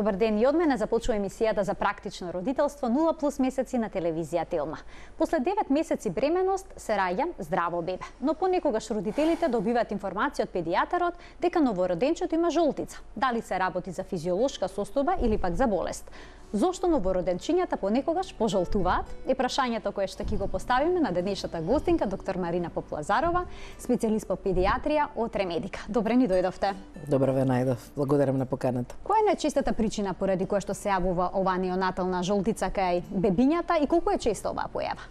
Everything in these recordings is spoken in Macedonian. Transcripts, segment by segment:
Добар ден и од мене започува емисијата за практично родителство 0+ месеци на телевизија Телма. После 9 месеци бременност се раѓа здраво бебе, но понекогаш родителите добиваат информација од педијатарот дека новороденчето има жолтица. Дали се работи за физиолошка состојба или пак за болест? Зошто новороденчињата понекогаш пожолтуваат? Е прашањето кое што ќе го поставиме на денешната гостинка, доктор Марина Поплазарова, специјалист по педијатрија од Ремедика. Добре ни дојдовте. Добро ве најдов. Благодарам на поканата. Која е најчестата причина поради која што се јавува оваа неонатална жолтица кај бебињата и колку е често оваа појава?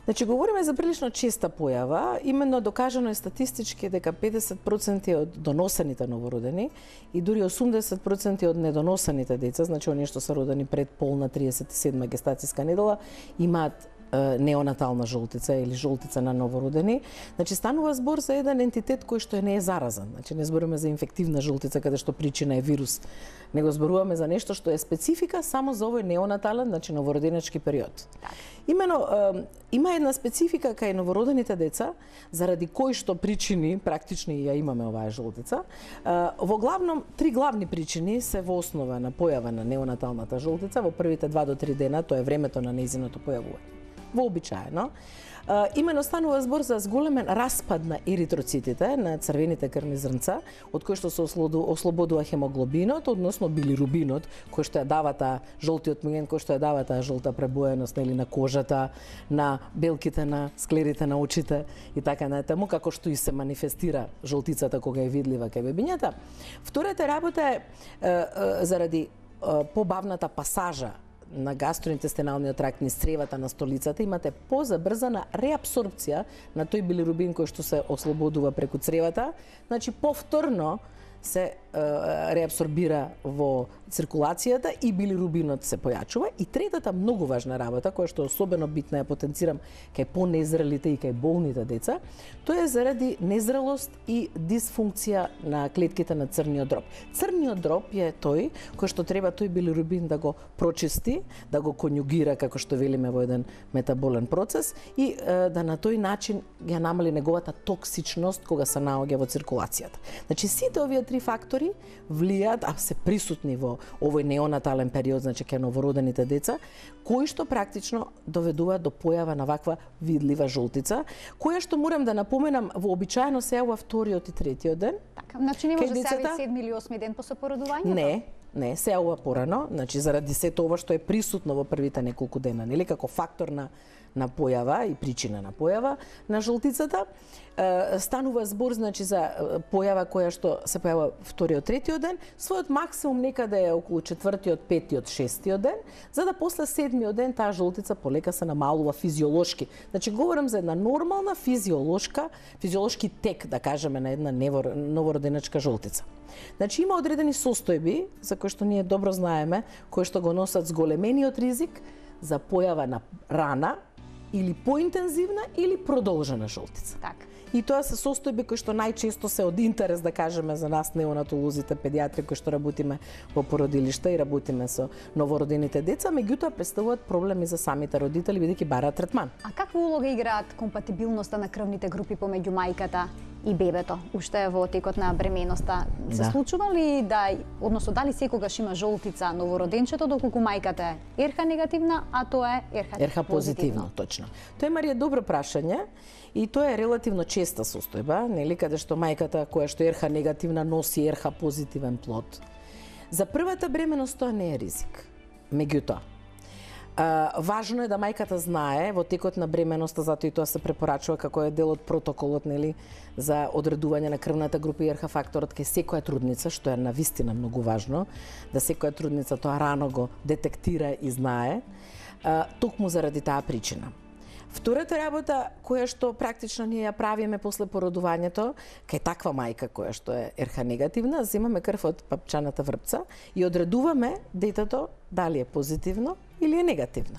Значи, говориме за прилично честа појава. Именно докажано е статистички дека 50% од доносените новородени и дури 80% од недоносените деца, значи оние што се родени пред полна 37 гестацијска недела, имаат неонатална жолтица или жолтица на новородени. Значи, станува збор за еден ентитет кој што не е заразен. Значи, не зборуваме за инфективна жолтица каде што причина е вирус, него зборуваме за нешто што е специфика само за овој неонатален, значи новороденечки период. Имено, има една специфика кај новородените деца, заради кои што причини практични ја имаме оваа жолтица. Во главном, три главни причини се во основа на појава на неонаталната жолтица во првите 2 до 3 дена, тоа е времето на нејзиното појавување. Вообичаено. Имено станува збор за зголемен распад на еритроцитите, на црвените крвни зрнца, од кои што се ослободува хемоглобинот, односно билирубинот, кој што ја дава таа жолтиот миген, кој што ја дава таа жолта пребоеност на кожата, на белките на склерите на очите и така натаму, како што и се манифестира жолтицата кога е видлива кај бебињата. Втората работа е заради побавната пасажа на гастроинтестиналниот тракт низ цревата на столицата, имате позабрзана реабсорбција на тој билирубин кој што се ослободува преку цревата, значи повторно се реабсорбира во циркулацијата и билирубинот се појачува. И третата многу важна работа, која што особено битна ја потенцирам кај понезрелите и кај болните деца, тоа е заради незрелост и дисфункција на клетките на црниот дроб. Црниот дроб е тој кој што треба тој билирубин да го прочисти, да го конјугира, како што велиме, во еден метаболен процес и да на тој начин ја намали неговата токсичност кога се наоѓа во циркулацијата. Значи, сите овие три фактори влијаат, а се присутни во овој неонатален период, значи кај новородените деца, кои што практично доведуваат до појава на ваква видлива жолтица, која што морам да напоменам, вообичаено се јавува вториот и третиот ден. Така, значи не може да се јави 7 или 8 ден после породувањето? Не, се јавува порано, значи заради сето ова што е присутно во првите неколку дена, нели, како фактор на појава и причина на појава на жолтицата. Станува збор, значи, за појава која што се појава вториот, третиот ден, својот максимум некаде е околу 4-тиот, 5-тиот, 6-тиот ден, за да после 7-тиот ден таа жолтица полека се намалува физиолошки. Значи, говорам за една нормална физиолошки тек, да кажеме, на една новороденечка жолтица. Значи, има одредени состојби, за кои што ние добро знаеме, кои што го носат зголемениот ризик за појава на рана, или поинтензивна или продолжена жолтица. Така. И тоа се состојби кои што најчесто се од интерес, да кажеме, за нас неонатолозите, педиатри кои што работиме во породилишта и работиме со новородените деца, меѓутоа представуваат проблеми за самите родители бидејќи бараат третман. А каква улога играат компатибилноста на крвните групи помеѓу мајката и бебето? Уште во текот на бременоста се случува ли односно дали секогаш има жолтица новороденчето доколку мајката е РХ негативна, а тоа е РХ позитивно? Точно. Тоа е, Марија, добро прашање. И тоа е релативно честа состојба, нели, каде што мајката која што е РХ негативна носи РХ позитивен плод. За првата бременост тоа не е ризик. Меѓутоа, важно е да мајката знае во текот на бременоста, затоа и тоа се препорачува како е дел од протоколот, нели, за одредување на крвната група и РХ факторот кај секоја трудница, што е навистина многу важно, да секоја трудница тоа рано го детектира и знае, токму заради таа причина. Втората работа која што практично ние ја правиме после породувањето, кај таква мајка која што е РХ негативна, земаме крв од папчаната врпца и одредуваме детето дали е позитивно или е негативно.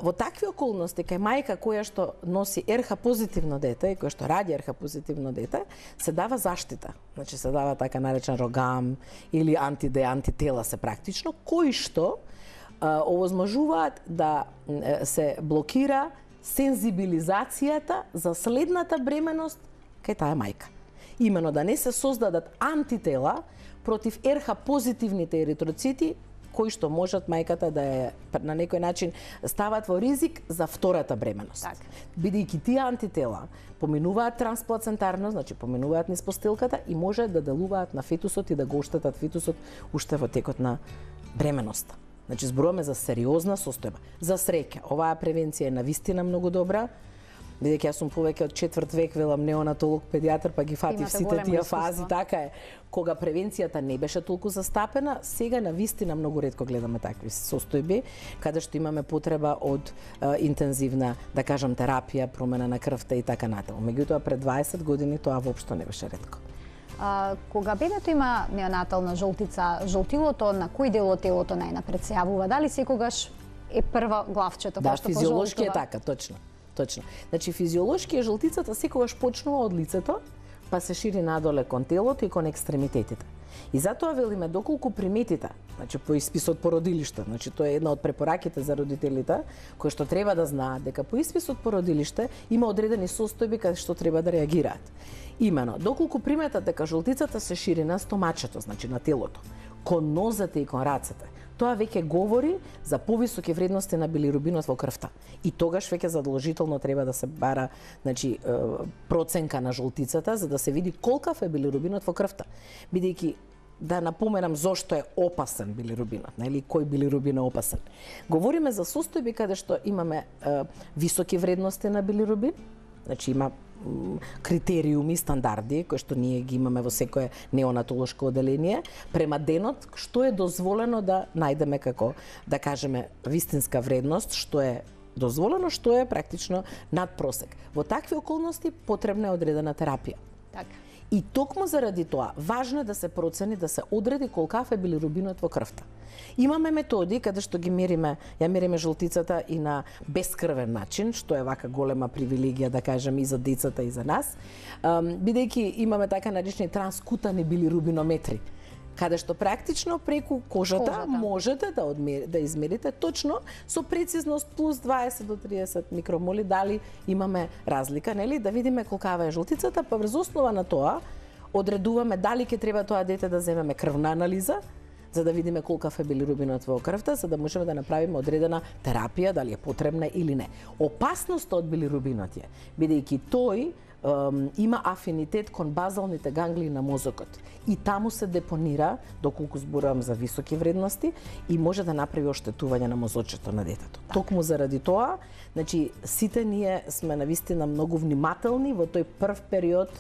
Во такви околности, кај мајка која што носи РХ позитивно дете и која што ради РХ позитивно дете, се дава заштита. Значи се дава така наречен рогам или антитела се практично, кои што овозможуваат да се блокира сензибилизацијата за следната бременост кај таа мајка. Имено да не се создадат антитела против РХ позитивните еритроцити, кои што можат мајката да е на некој начин стават во ризик за втората бременост. Так. Бидејќи тие антитела поминуваат трансплацентарно, значи поминуваат низ постилката и може да делуваат на фетусот и да го оштетат фетусот уште во текот на бременоста. Значи зборуваме за сериозна состојба. За среќа, оваа превенција е навистина многу добра. Бидејќи јас сум повеќе од 4 век, велам неонатолог, педијатар, па ги фатив сите тие фази, така е. Кога превенцијата не беше толку застапена, сега навистина многу ретко гледаме такви состојби, каде што имаме потреба од интензивна, да кажам, терапија, промена на крвта и така натаму. Меѓутоа пред 20 години тоа воопшто не беше ретко. Кога бебето има неонатална жолтица, жолтилото на кој дел од телото најнапред се јавува? Дали секогаш е прво главчето Да, кој што физиолошки е пожолтува? така, точно. Точно. Значи физиолошки е жолтицата секогаш почнува од лицето, па се шири надоле кон телото и кон екстремитетите. И затоа велиме доколку приметите, значи по исписот по родилиште, значи тоа е една од препораките за родителите, кои што треба да знаат дека по исписот по родилиште има одредени состојби каде што треба да реагираат. Имено, доколку приметат дека жолтицата се шири на стомачето, значи на телото, кон нозете и кон рацете, тоа веќе говори за повисоки вредности на билирубинот во крвта. И тогаш веќе задолжително треба да се бара, значи, проценка на жолтицата за да се види колкав е билирубинот во крвта. Бидејќи да напоменам зошто е опасен билирубинот, нели, кој билирубин е опасен. Говориме за состојби каде што имаме високи вредности на билирубин, значи има критериуми, стандарди, кои што ние ги имаме во секое неонатолошко оделение, према денот, што е дозволено да најдеме како, да кажеме, вистинска вредност, што е дозволено, што е практично над просек. Во такви околности потребна е одредена терапија. Така. И токму заради тоа, важно е да се процени, да се одреди колкав е билирубинот во крвта. Имаме методи каде што ги мериме, ја мериме жолтицата и на бескрвен начин, што е вака голема привилегија, да кажем, и за децата и за нас, бидејќи имаме така наречени транскутани билирубинометри, каде што практично преку кожата можете да измерите точно со прецизност плюс 20 до 30 микромоли дали имаме разлика, нели, да видиме колкава е жолтицата, па врз основа на тоа одредуваме дали ќе треба тоа дете да земеме крвна анализа, за да видиме колкав е билирубинот во крвта, за да можеме да направиме одредена терапија, дали е потребна или не. Опасноста од билирубинот е, бидејќи тој има афинитет кон базалните ганглии на мозокот и таму се депонира, доколку зборувам за високи вредности, и може да направи оштетување на мозочето на детето. Токму заради тоа, значи сите ние сме навистина многу внимателни во тој прв период,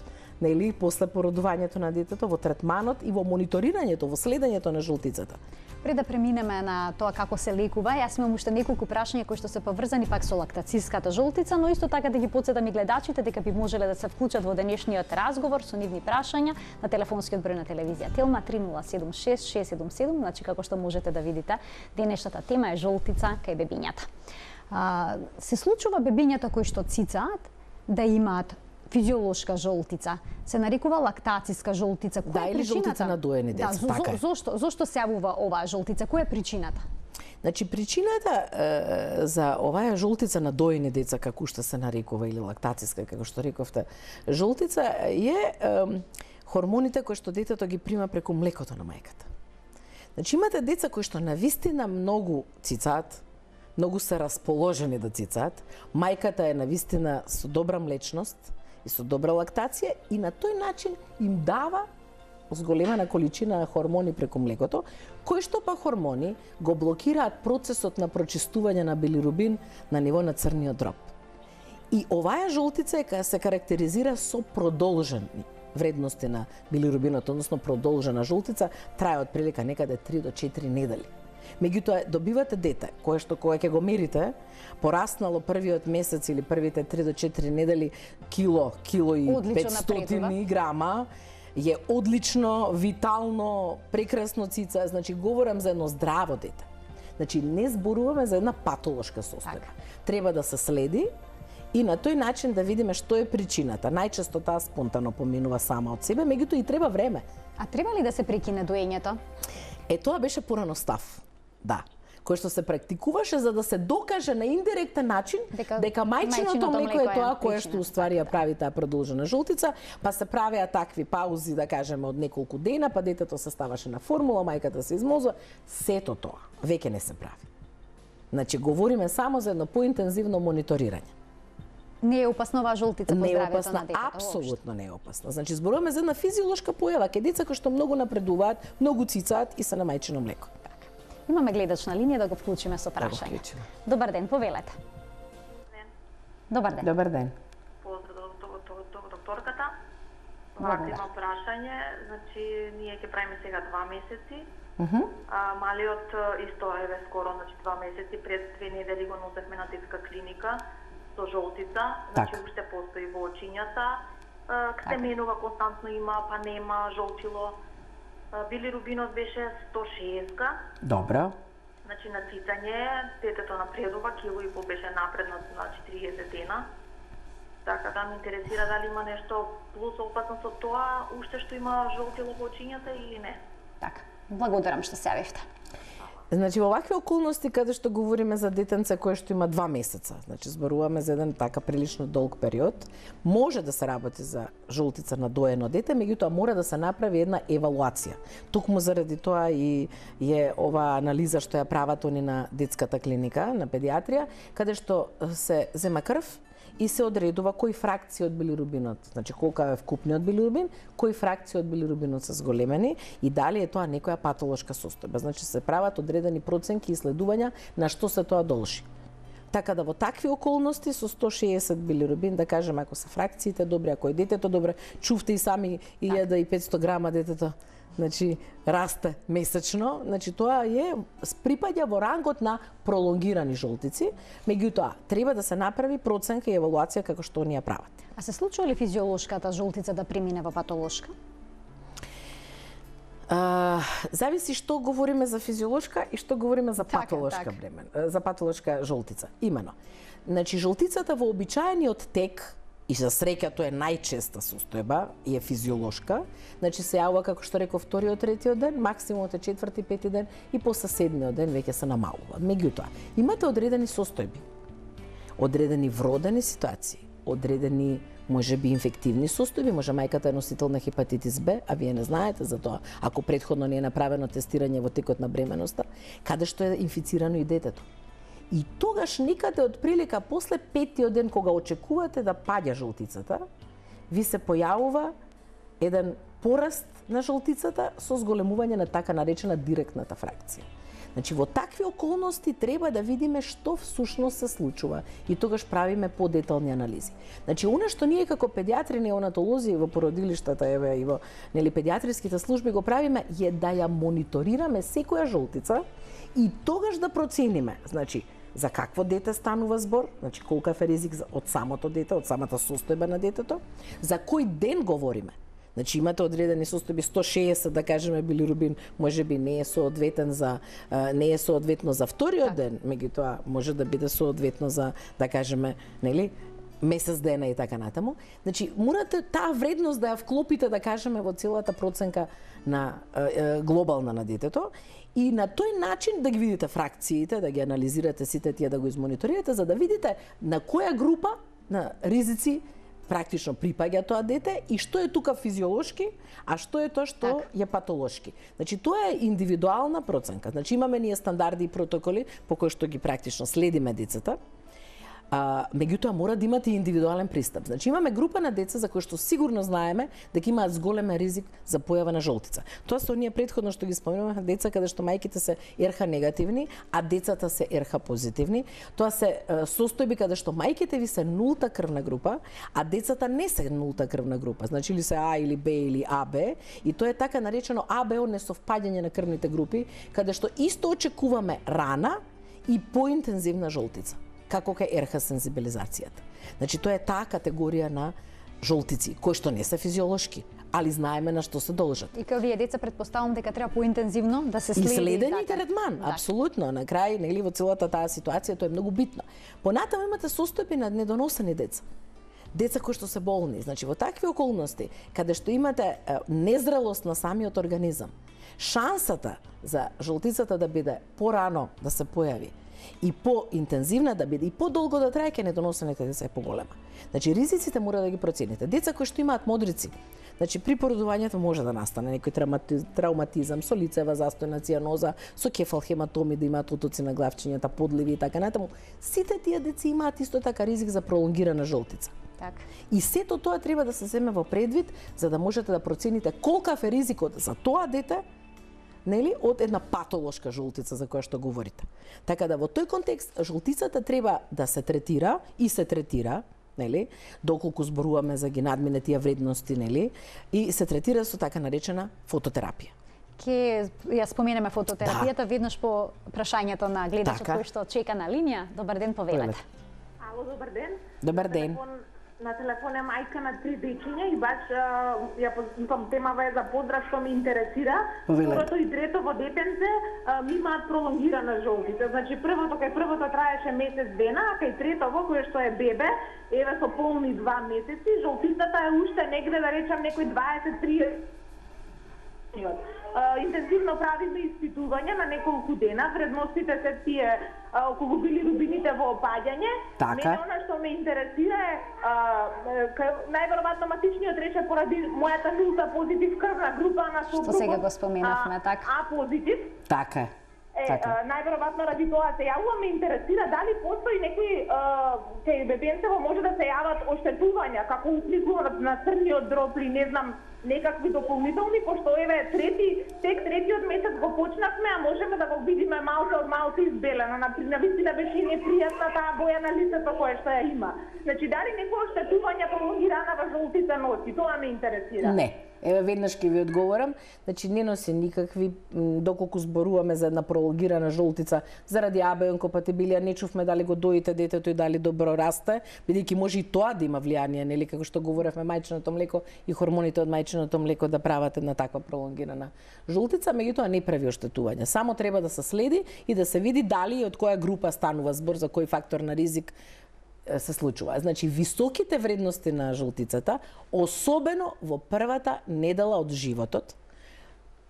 нели, после породувањето на детето, во третманот и во мониторирањето, во следењето на жолтицата. Пред да преминеме на тоа како се лекува, јас имам уште неколку прашања кои што се поврзани пак со лактацијската жолтица, но исто така да ги потсетам и гледачите дека би можеле да се вклучат во денешниот разговор со нивни прашања на телефонскиот број на телевизија Телма 3076 677, значи како што можете да видите, денешната тема е жолтица кај бебињата. Се случува бебињата кои што цицаат да имаат физиолошка жолтица, се нарекува лактацијска жолтица. Да, или жолтица на доени деца, така е. Зошто се јавува оваа жолтица? Која е причината? Значи, причината за оваа жолтица на доени деца, како што се нарекува, или лактацијска, како што рековте, жолтица е хормоните кои што детето ги прима преку млекото на мајката. Значи, имате деца кои што навистина многу цицаат, многу се расположени да цицаат, мајката е навистина со добра млечност и со добра лактација и на тој начин им дава зголемена количина хормони преку млекото, кои што па хормони го блокираат процесот на прочистување на билирубин на ниво на црниот дроб. И оваа жолтица се карактеризира со продолжени вредности на билирубинот, односно продолжена жолтица, трае од прилика некаде 3 до 4 недели. Меѓутоа, добивате дете, кое што кога ќе го мерите, пораснало првиот месец или првите 3 до 4 недели кило и 500 грама, е одлично, витално, прекрасно цица, значи говорам за едно здраво дете. Значи не зборуваме за една патолошка состојба. Треба да се следи и на тој начин да видиме што е причината. Најчесто таа спонтано поминува сама од себе, меѓутоа и треба време. А треба ли да се прекине доењето? Тоа беше порано став. Да. кој што се практикуваше за да се докаже на индиректен начин дека мајчиното млеко е тоа кое што уствари ја прави таа продолжена жолтица, па се правеа такви паузи, да кажеме, од неколку дена, па детето се ставаше на формула, мајката се измозува, сето тоа веќе не се прави. Значи говориме само за едно поинтензивно мониторирање. Не е опасна оваа жолтица по здравјето на детето? Апсолутно не е опасна. Значи зборуваме за една физиолошка појава, кај деца кои што многу напредуваат, многу цицаат и се на мајчино млеко. Имаме гледач на линија, да го вклучиме со прашање. Добар ден, повелете. Добар ден. Добар ден. Поздрав до докторката. Вака имам прашање, значи ние ќе правиме сега 2 месеци. Малиот исто еве скоро, значи 2 месеци пред 2 недели го носевме на детска клиника со жолтица, значи уште постои во очињата, се менува константно, има па нема жолчило. Билирубинот беше 160. Добро. Значи на цицање, детето напредува, кило и пол беше напреднат на 40 дена. Така да ме интересира дали има нешто плюс опасно со тоа, уште што има жолтило во очињата или не. Така, благодарам што се јавивте. Значи, во вакви околности, каде што говориме за детенце кое што има 2 месеца, значи зборуваме за еден така прилично долг период, може да се работи за жолтица на доено дете, меѓутоа мора да се направи една евалуација. Токму заради тоа и е ова анализа што ја прават они на детската клиника, на педиатрија, каде што се зема крв и се одредува кои фракции од билирубинот, значи колка е вкупниот билирубин, кои фракции од билирубинот се зголемени и дали е тоа некоја патолошка состојба. Значи се прават одредени проценки и иследувања на што се тоа должи. Така да во такви околности со 160 билирубин, да кажем, ако се фракциите добри, ако е детето добре, чувте и сами 1500 грама детето, значи расте месечно, значи тоа припаѓа во рангот на пролонгирани жолтици, меѓутоа треба да се направи проценка и евалуација како што они ја прават. А се случува ли физиолошката жолтица да премине во патолошка? Зависи што говориме за физиолошка и што говориме за патолошка за патолошка жолтица. Имено. Значи жолтицата во обичаениот тек, и за среќа тоа е најчеста состојба и е физиолошка, значи се јавува како што реков вториот, третиот ден, максимумот е 4-ти, 5-ти ден и после 7-миот ден веќе се намалува. Меѓутоа, имате одредени состојби, одредени вродени ситуации, одредени можеби инфективни состојби, може мајката е носител на хепатитис Б, а вие не знаете за тоа, ако претходно не е направено тестирање во текот на бременоста, каде што е инфицирано и детето. И тогаш некаде од прилика после 5-тиот ден кога очекувате да паѓа жолтицата, ви се појавува еден пораст на жолтицата со зголемување на така наречена директната фракција. Значи во такви околности треба да видиме што всушност се случува и тогаш правиме подетални анализи. Значи она што ние како педиатри, неонатолози во породилиштата и во педиатриските служби го правиме е да ја мониторираме секоја жолтица и тогаш да процениме, значи за какво дете станува збор, значи колкав е ризик од самото дете, од самата состојба на детето, за кој ден говориме. Значи имате одредени состојби 160, да кажеме, билирубин можеби не е соодветен соодветно за вториот ден, меѓутоа може да биде соодветно за, да кажеме, нели, месец дена и така натаму. Значи морате таа вредност да ја вклопите, да кажеме, во целата проценка на глобална на детето и на тој начин да ги видите фракциите, да ги анализирате сите тие, да го измониторирате, за да видите на која група на ризици практично припаѓа тоа дете и што е тука физиолошки, а што е тоа што е патолошки. Значи тоа е индивидуална проценка. Значи имаме ние стандарди и протоколи по кои што ги практично следиме децата. Меѓутоа мора да имате индивидуален пристап. Значи имаме група на деца за кои што сигурно знаеме дека имаат зголемен ризик за појава на жолтица. Тоа се оние претходно што ги спомнуваме, деца каде што мајките се РХ негативни, а децата се РХ позитивни. Тоа се состојби каде што мајките ви се нулта крвна група, а децата не се нулта крвна група. Значи или се А или Б или АБ, и тоа е така наречено АБО несовпаѓање на крвните групи, каде што исто очекуваме рана и поинтензивна жолтица, како кај РХ сензибилизацијата. Значи тоа е таа категорија на жолтици, кои што не се физиолошки, али знаеме на што се должат. И кај овие деца предпоставам дека треба поинтензивно да се следи. И следење и третман, апсолутно. На крај, нели, во целата таа ситуација тоа е многу битно. Понатаму имате состојби на недоносени деца. Деца кои што се болни, значи во такви околности, каде што имате незрелост на самиот организам, шансата за жолтицата да биде порано да се појави и поинтензивна да биде и подолго да трае ке недоносените деца е поголема. Значи ризиците мора да ги процените. Деца кои што имаат модрици, значи при породувањето може да настане некој травматизам со лицева застојна цијаноза, со кефалхематоми, да имаат отоци на главчињата, подливи и така натаму. Сите тие деца имаат исто така ризик за пролонгирана жолтица. Так. И сето тоа треба да се земе во предвид за да можете да процените колкав е ризикот за тоа дете, нели, од една патолошка жолтица за која што говорите. Така да во тој контекст жолтицата треба да се третира и се третира, нели, доколку зборуваме за ги надмине тие вредности, нели, и се третира со така наречена фототерапија. Ке ја споменеме фототерапијата веднаш по прашањето на гледачот Така. кој што чека на линија. Добар ден, повелете. Ало, добар ден. Добар ден. На телефон е мајка на 3 дечиња и баш ја позитам темава е за поздрав што ме интересира. Повелете. Второто и третово детенце ми имаат пролонгирана жолтица. Значи кај првото траеше месец дена, а кај третово кое што е бебе, еве со полни 2 месеци, жолтицата е уште негде да речам некој 20-30. Интензивно правиме испитувања на неколку дена, вредностите се тие околу билирубините во опаѓање. Така. Мене она што ме интересира е најверојатно матичниот рече поради мојата нулта позитив крвна група на сопругот. Што сега го споменавме, така. А позитив. Така е. Така. Најверојатно ради тоа се јавува, ме интересира дали постои некои кај бебенцево може да се јават оштетувања, како усликуваат на црниот дроб или не знам, некакви дополнителни, пошто еве третиот месец го почнавме, а можеме да го видиме малку од малку избелено. Навистина беше непријатна таа боја на лицето кое што ја има. Значи дали некој оштетување пролонгиранава жолтица носи, тоа ме интересира. Не. Еве веднаш ќе ви одговорам, значи не носи никакви, доколку зборуваме за една пролонгирана жолтица заради АБ-компатибилија, не чувме дали го доите детето и дали добро расте, бидејќи може и тоа да има влијание, нели, како што говоревме, мајчиното млеко и хормоните од мајчиното млеко да прават една таква пролонгирана жолтица, меѓутоа не прави оштетување. Само треба да се следи и да се види дали и од која група станува збор, за кој фактор на ризик се случува. Значи, високите вредности на жолтицата, особено во првата недела од животот,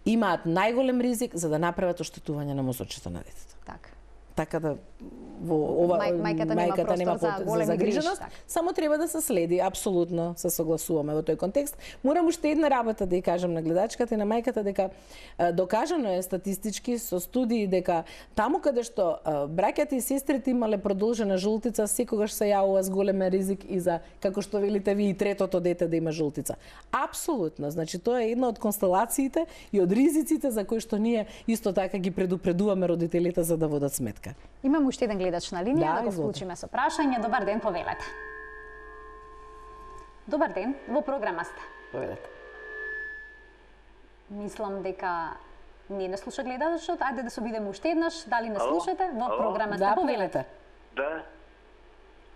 имаат најголем ризик за да направат оштетување на мозочето на детето. Така. Така да во ова мајката нема за големи загриженост, грижи, само треба да се следи, апсолутно се согласуваме во тој контекст. Морам уште една работа да ја кажам на гледачката и на мајката дека докажано е статистички со студии дека таму каде што браќата и сестрите имале продолжена жолтица, секогаш се јавува с голем ризик и за, како што велите ви, и третото дете да има жолтица. Апсолутно, значи тоа е една од констелациите и од ризиците за кои што ние исто така ги предупредуваме родителите за да водат сметка. Имам уште еден гледач на линија, да го изволите. вклучиме со прашање. Добар ден, повелете. Добар ден, во програма сте. Повелете. Мислам дека не слуша гледачот. Ајде да се обидеме уште еднаш. Дали не слушате? Во програма сте, Да, повелете. Да,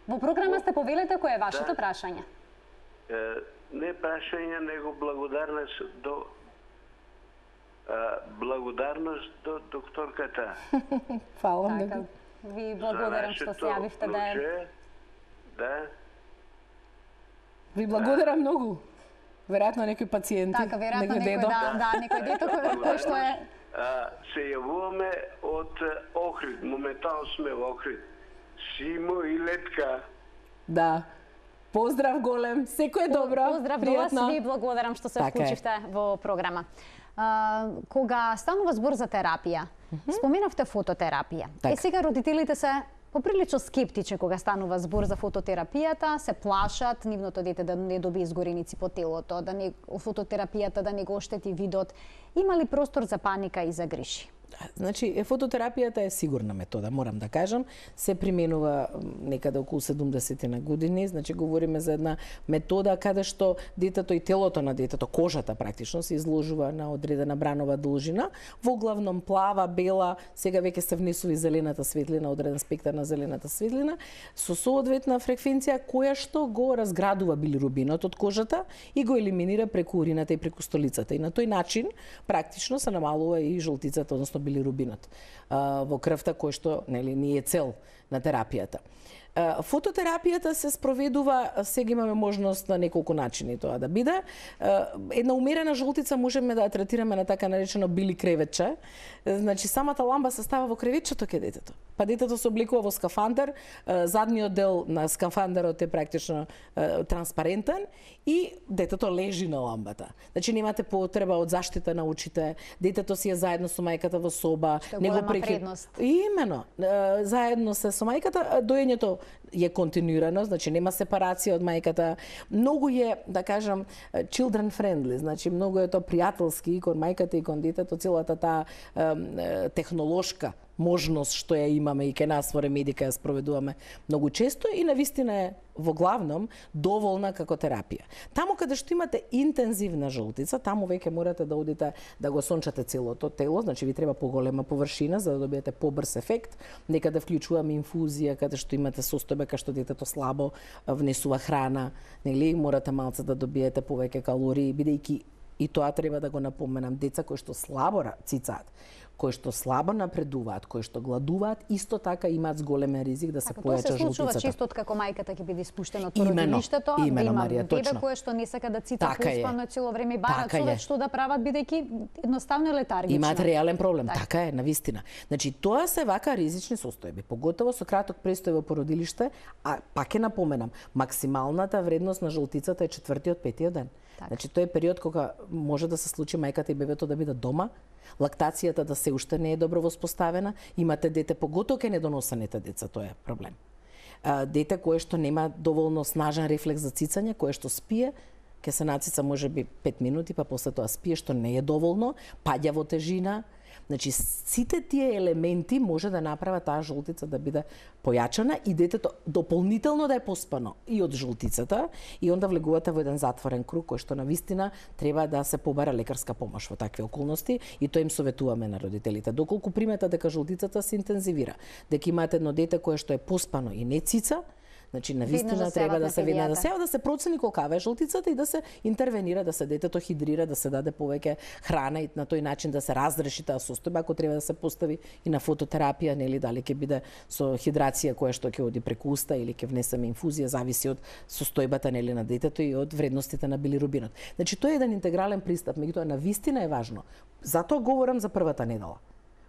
Во програма сте, повелете, кој е вашето прашање? не прашање, него благодарност до докторката. Фала Така, многу. ви благодарам што се јавивте да е. Да. Ви благодарам многу. Веројатно некој пациенти, Така, веројатно некој некој дедо. некој дето кој што е Се јавуваме од Охрид, моментално сме во Охрид. Симо и Летка. Да. Поздрав голем, секој е добро. Поздрав до вас, пријатно. ви благодарам што се Така е. вклучивте во програма. Кога станува збор за терапија, споменавте фототерапија. Така. Сега родителите се поприлично скептични кога станува збор за фототерапијата, се плашат нивното дете да не доби изгореници по телото, да не фототерапијата да не го оштети видот. Има ли простор за паника и за грижи? Значи, фототерапијата е сигурна метода, морам да кажам. Се применува некаде околу 70 на години. Значи, говориме за една метода каде што детето и телото на детето, кожата практично, се изложува на одредена бранова должина. Во главном плава, бела, сега веќе се внесува и зелената светлина, одреден спектар на зелената светлина, со соодветна фреквенција која што го разградува билирубинот од кожата и го елиминира преку урината и преку столицата. И на тој начин, практично, се намалува и жолтицата, односно билирубинот во крвта, кој што нели не е цел на терапијата. Фототерапијата се спроведува, сега имаме можност на неколку начини тоа да биде. Една умерена жолтица можеме да ја третираме на така наречено били креветче. Значи самата ламба се става во кревечето кај детето. Па детето се обликува во скафандер, задниот дел на скафандерот е практично транспарентен и детето лежи на ламбата. Значи немате потреба од заштита на очите, детето си е заедно со мајката во соба, него предност. Имено, заедно се со мајката, доењето е континуирано, значи нема сепарација од мајката. Многу е, да кажам, children friendly, значи многу е тоа пријателски и кон мајката и кон детето, целата таа технолошка можност што ја имаме и кај нас во Ремедика ја спроведуваме многу често и навистина е во главном доволна како терапија. Таму каде што имате интензивна жолтица, таму веќе морате да одите да го сончате целото тело, значи ви треба поголема површина за да добиете побрз ефект. Некаде вклучуваме инфузија каде што имате состојба кај што детето слабо внесува храна, нели морате малце да добиете повеќе калории, бидејќи и тоа треба да го напоменам, деца кои што слабо цицаат, кои што слабо напредуваат, кои што гладуваат, исто така имаат зголемен ризик да се појача жолтицата. Тоа се случува чисто како мајката ќе биде испуштена од родилиштето, да има бебе кое што не сака да цита поспано цело време и бараат совет што да прават бидејќи едноставно е летаргично. Имаат реален проблем, така е, навистина. Значи тоа се вака ризични состојби, поготово со краток престој во породилиште, а пак ќе напоменам, максималната вредност на жолтицата е 4-тиот, 5-тиот ден. Значи тоа е период кога може да се случи мајката и бебето да бидат дома, лактацијата да се уште не е добро воспоставена, имате дете, поготово кај недоносените деца, тоа е проблем. Дете кое што нема доволно снажен рефлекс за цицање, кое што спие, ќе се нацица можеби 5 минути, па после тоа спие, што не е доволно, паѓа во тежина. Значи, сите тие елементи може да направат таа жолтица да биде појачана и детето дополнително да е поспано и од жолтицата и онда влегувате во еден затворен круг кој што навистина треба да се побара лекарска помош во такви околности и тоа им советуваме на родителите. Доколку примета дека жолтицата се интензивира, дека имате едно дете кое што е поспано и не цица, значи навистина треба да се види да се процени колкава е жолтицата и да се интервенира, да се детето хидрира, да се даде повеќе храна и на тој начин да се разреши таа состојба, ако треба да се постави и на фототерапија, нели дали ќе биде со хидрација која што ќе оди преку уста или ќе внесеме инфузија, зависи од состојбата нели на детето и од вредностите на билирубинот. Значи тоа е еден интегрален пристап, меѓутоа навистина е важно. Затоа говорам за првата недела.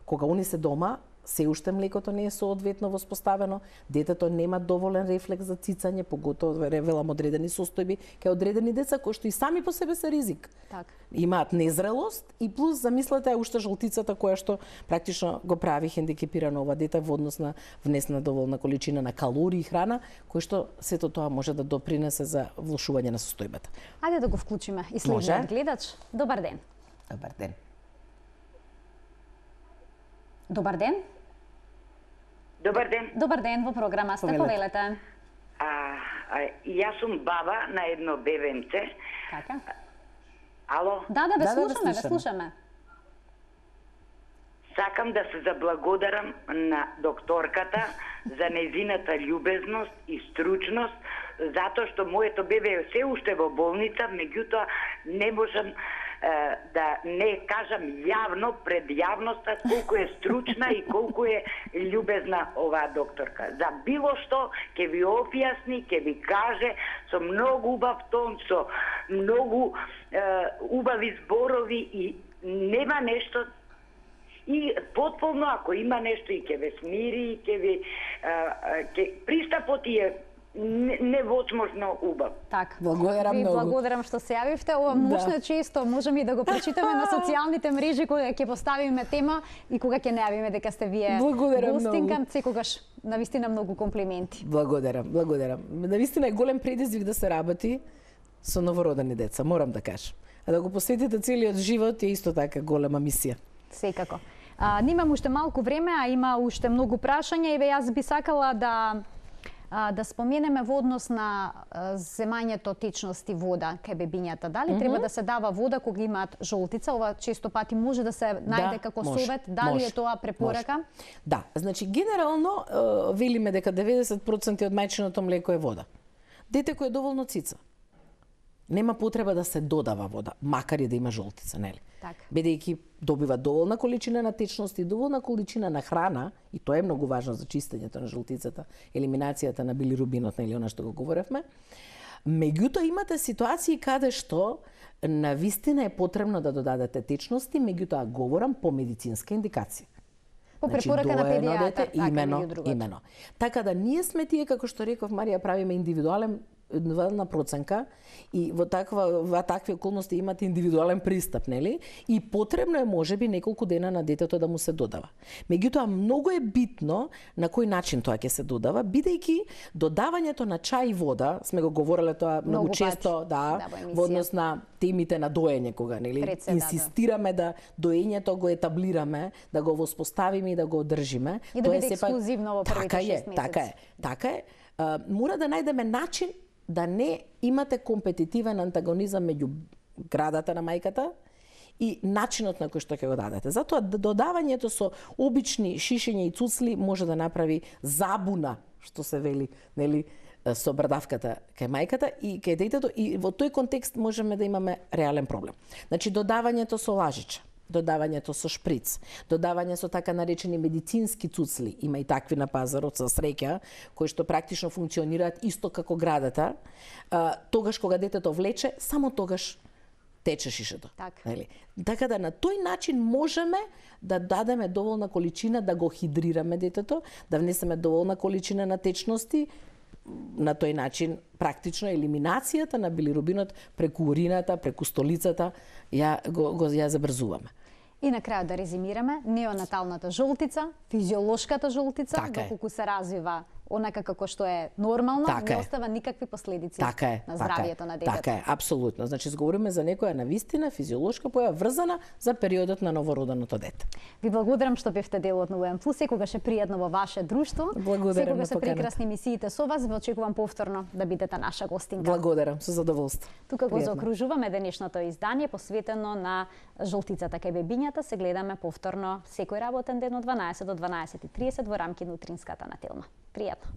Кога они се дома, се уште млекото не е соодветно воспоставено, детето нема доволен рефлекс за цицање, поготово велам одредени состојби кај одредени деца кои што и сами по себе се ризик. Так. Имаат незрелост и плюс замислете уште жолтицата која што практично го прави хендикепирано ова дете во однос на внесена доволна количина на калории и храна, кој што сето тоа може да допринесе за влошување на состојбата. Ајде да го вклучиме и следниот гледач. Добар ден. Добар ден. Добар ден. Добар ден. Добар ден, во програма сте, повелете. Јас сум баба на едно бебенце. Така? Ало? Да, слушаме, да слушаме. Сакам да се заблагодарам на докторката за незината љубезност и стручност, затоа што моето бебе е се уште во болница, меѓутоа не можам да не кажам јавно пред јавноста колку е стручна и колку е љубезна оваа докторка. За било што ќе ви објасни, ќе ви каже со многу убав тон, со многу убави зборови и нема нешто. И потполно, ако има нешто и ќе ве смири, ќе ви пристапот е невозможно убав. Так. Благодарам многу. Благодарам што се јавивте. Ова мощно често можеме и да го прочитаме на социјалните мрежи кога ќе поставиме тема и кога ќе најавиме дека сте вие гостинка. Секогаш навистина многу комплименти. Благодарам. Навистина е голем предизвик да се работи со новородени деца, морам да кажам. А да го посветите целиот живот е исто така голема мисија. Секако. Немам уште малку време, а има уште многу прашања и јас би сакала да споменеме во однос на земањето течности вода кај бебињата. Дали треба да се дава вода кога имаат жолтица? Ова често пати може да се најде како совет. Дали е тоа препорака? Да, значи генерално велиме дека 90% од мајчиното млеко е вода. Дете кој е доволно цица. нема потреба да се додава вода, макар и да има жолтица, нели? Така. Бидејќи добива доволна количина на течност и доволна количина на храна, и тоа е многу важно за чистењето на жолтицата, елиминацијата на билирубинот, нели, она што го говоревме. Меѓутоа имате ситуации каде што на вистина е потребно да додадете течности, меѓутоа говорам по медицинска индикација. По препорака на педијатар, така, имено. Така да ние сме тие, како што реков Марија, правиме индивидуална проценка и во такви околности имате индивидуален пристап, нели? И потребно е можеби неколку дена на детето да му се додава. Меѓутоа многу е битно на кој начин тоа ќе се додава, бидејќи додавањето на чај и вода, сме го говореле тоа многу често, во однос на темите на доење кога, нели? Инсистираме да доењето го етаблираме, да го воспоставиме и да го одржиме. И да биде ексклузивно во првите 6 месеци. Така е. Мора да најдеме начин да не имате компетитивен антагонизам меѓу градата на мајката и начинот на кој што ќе го дадете. Затоа додавањето со обични шишења и цуцли може да направи забуна, што се вели, нели, со брадавката кај мајката и кај детето, и во тој контекст можеме да имаме реален проблем. Значи додавањето со лажича, додавањето со шприц, додавање со така наречени медицински цуцли, има и такви на пазарот со среќа, кои што практично функционираат исто како градата, тогаш кога детето влече, само тогаш тече шишето. Така да на тој начин можеме да дадеме доволна количина, да го хидрираме детето, да внесеме доволна количина на течности, на тој начин практично елиминацијата на билирубинот преку урината, преку столицата ја забрзуваме. И на крајот да резимираме, неонаталната жолтица, физиолошката жолтица, доколку се развива онака како што е нормално, не остава никакви последици на здравието на детето. Така е, апсолутно. Значи, збориме за некоја навистина физиолошка појава врзана за периодот на новороденото дете. Ви благодарам што бевте дел од Новоен Плюс, секогаш е пријатно во ваше друштво. Благодарам на секогаш се прекрасни емисиите со вас, ве очекувам повторно да бидете наша гостинка. Благодарам, со задоволство. Тука го заокружуваме денешното издание посветено на жолтицата кај бебињата. Се гледаме повторно секој работен ден од 12 до 12:30 во рамки на утринската на Телма. Пријатно.